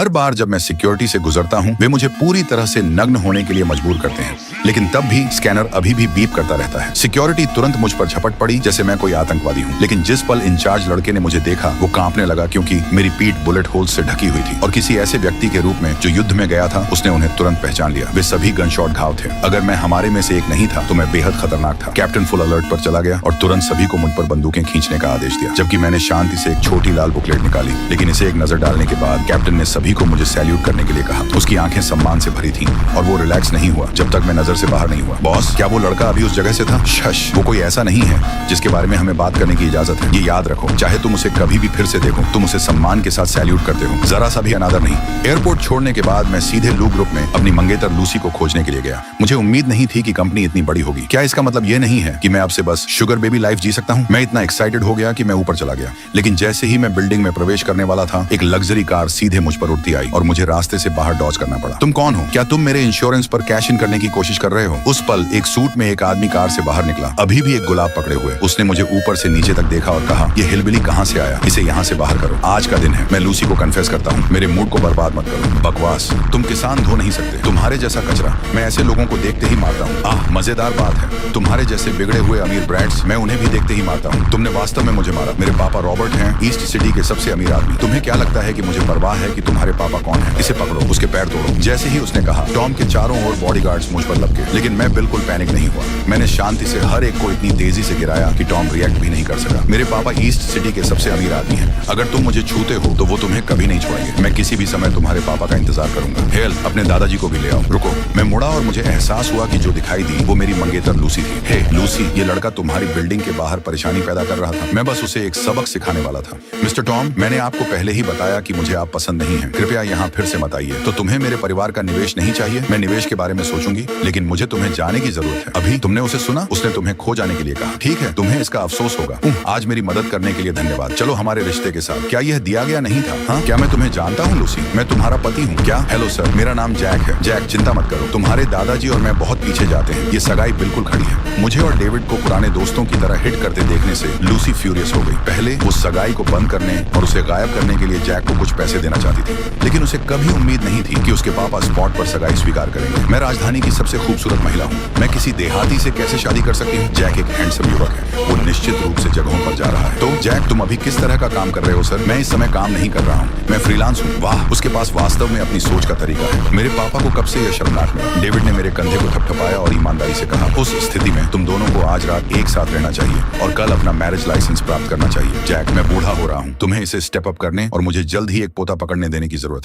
हर बार जब मैं सिक्योरिटी से गुजरता हूँ वे मुझे पूरी तरह से नग्न होने के लिए मजबूर करते हैं, लेकिन तब भी स्कैनर अभी भी बीप करता रहता है। सिक्योरिटी तुरंत मुझ पर झपट पड़ी जैसे मैं कोई आतंकवादी हूँ, लेकिन जिस पल इंचार्ज लड़के ने मुझे देखा वो कांपने लगा क्योंकि मेरी पीठ बुलेट होल से ढकी हुई थी और किसी ऐसे व्यक्ति के रूप में जो युद्ध में गया था उसने उन्हें तुरंत पहचान लिया। वे सभी गनशॉट घाव थे। अगर मैं हमारे में से एक नहीं था तो मैं बेहद खतरनाक था। कैप्टन फुल अलर्ट पर चला गया और तुरंत सभी को मुझ पर बंदूकें खींचने का आदेश दिया, जबकि मैंने शांति से एक छोटी लाल बुकलेट निकाली। लेकिन इसे एक नजर डालने के बाद कैप्टन ने सभी को मुझे सैल्यूट करने के लिए कहा। उसकी आंखें सम्मान से भरी थीं और वो रिलैक्स नहीं हुआ जब तक मैं नजर से बाहर नहीं हुआ। बॉस, क्या वो लड़का अभी उस जगह से था? शश, वो कोई ऐसा नहीं है जिसके बारे में हमें बात करने की इजाजत है। ये याद रखो, चाहे तुम उसे कभी भी फिर से देखो, तुम उसे सम्मान के साथ सैल्यूट करते हो, जरा सा भी अनादर नहीं। एयरपोर्ट छोड़ने के बाद मैं सीधे लू ग्रुप में अपनी मंगेतर लूसी को खोजने के लिए गया। मुझे उम्मीद नहीं थी कि कंपनी इतनी बड़ी होगी। क्या इसका मतलब ये नहीं है कि मैं अब से बस शुगर बेबी लाइफ जी सकता हूँ? मैं इतना एक्साइटेड हो गया कि मैं ऊपर चला गया, लेकिन जैसे ही मैं बिल्डिंग में प्रवेश करने वाला था एक लग्जरी कार सीधे मुझ पर उड़ती आई और मुझे रास्ते से बाहर डॉज करना पड़ा। तुम कौन हो? क्या तुम मेरे इंश्योरेंस पर कैश इन करने की कोशिश कर रहे हो? उस पल एक सूट में एक आदमी कार से बाहर निकला, अभी भी एक गुलाब पकड़े हुए। उसने मुझे ऊपर से नीचे तक देखा और कहा, ये हिलबिली कहाँ से आया? इसे यहाँ से बाहर करो। आज का दिन है, मैं लूसी को कन्फेस करता हूँ। मेरे मूड को बर्बाद मत करो। बकवास, तुम किसान धो नहीं सकते। तुम्हारे जैसा कचरा मैं ऐसे लोगों को देखते ही मारता हूँ। आह, मजेदार बात है, तुम्हारे जैसे बिगड़े हुए अमीर ब्रैड्स मैं उन्हें भी देखते ही मारता हूँ। तुमने वास्तव में मुझे मारा। मेरे पापा रॉबर्ट हैं, ईस्ट सिटी के सबसे अमीर आदमी। तुम्हें क्या लगता है कि मुझे परवाह है कि तुम्हारे पापा कौन है? इसे पकड़ो, उसके पैर तोड़ो। जैसे ही उसने कहा, टॉम के चारों ओर बॉडीगार्ड्स मुझ पर लपके, लेकिन मैं बिल्कुल पैनिक नहीं हुआ। मैंने शांति से हर एक को इतनी तेजी से गिराया कि टॉम रिएक्ट भी नहीं कर सका। मेरे पापा ईस्ट सिटी के सबसे अमीर आदमी हैं। अगर तुम मुझे छूते हो तो वो तुम्हें कभी नहीं छोड़ेंगे। मैं किसी भी समय तुम्हारे पापा का इंतजार करूंगा। हेल, अपने दादाजी को भी ले आओ। रुको, मैं मुड़ा और मुझे एहसास हुआ कि जो दिखाई दी वो मेरी मंगेतर लूसी थी। हे लूसी, ये लड़का तुम्हारी बिल्डिंग के बाहर परेशानी पैदा कर रहा था। मैं बस उसे एक सबक सिखाने वाला था। मिस्टर टॉम, मैंने आपको पहले ही बताया कि मुझे आप पसंद नहीं हैं। कृपया यहाँ फिर से मत आइए। तो तुम्हें मेरे परिवार का निवेश नहीं चाहिए? मैं निवेश के बारे में सोचूंगी, लेकिन मुझे तुम्हें जाने की जरूरत है। अभी तुमने उसे सुना? उसने तुम्हें खो जाने के लिए कहा। ठीक है, तुम्हें इसका अफसोस होगा। आज मेरी मदद करने के लिए धन्यवाद। चलो हमारे रिश्ते के साथ। क्या यह दिया गया नहीं था? हाँ, क्या मैं तुम्हें जानता हूँ लूसी? मैं तुम्हारा पति हूँ। क्या? हेलो सर, मेरा नाम जैक है। जैक, चिंता मत करो, तुम्हारे दादाजी और मैं बहुत पीछे जाते हैं। ये सगाई बिल्कुल खड़ी है। मुझे और डेविड को पुराने दोस्तों की तरह हिट करते देखने से लूसी फ्यूरियस हो गई। पहले वो सगाई को बंद करने और उसे गायब करने के लिए जैक को कुछ पैसे देना चाहती थी, लेकिन उसे कभी उम्मीद नहीं थी कि उसके पापा स्पॉट पर सगाई स्वीकार करेंगे। मैं राजधानी की सबसे खूबसूरत महिला हूँ। मैं किसी देहाती से कैसे शादी कर सकती हूँ? जैक एक हैंडसम युवक है। वो निश्चित रूप से जगहों पर जा रहा है। तो जैक, तुम अभी किस तरह का काम कर रहे हो? सर, मैं इस समय काम नहीं कर रहा हूँ। मैं फ्रीलांस हूँ। वाह, उसके पास वास्तव में अपनी सोच का तरीका है। मेरे पापा को कब से यह शर्मनाक है। डेविड ने मेरे कंधे को थपथपाया और ईमानदारी से कहा, उस स्थिति में तुम दोनों को आज रात एक साथ रहना चाहिए और कल अपना मैरिज लाइसेंस प्राप्त करना चाहिए। जैक, मैं बूढ़ा हो रहा हूँ। तुम्हें इसे स्टेप अप करने और मुझे जल्द ही एक पोता पकड़ने देने की जरूरत है।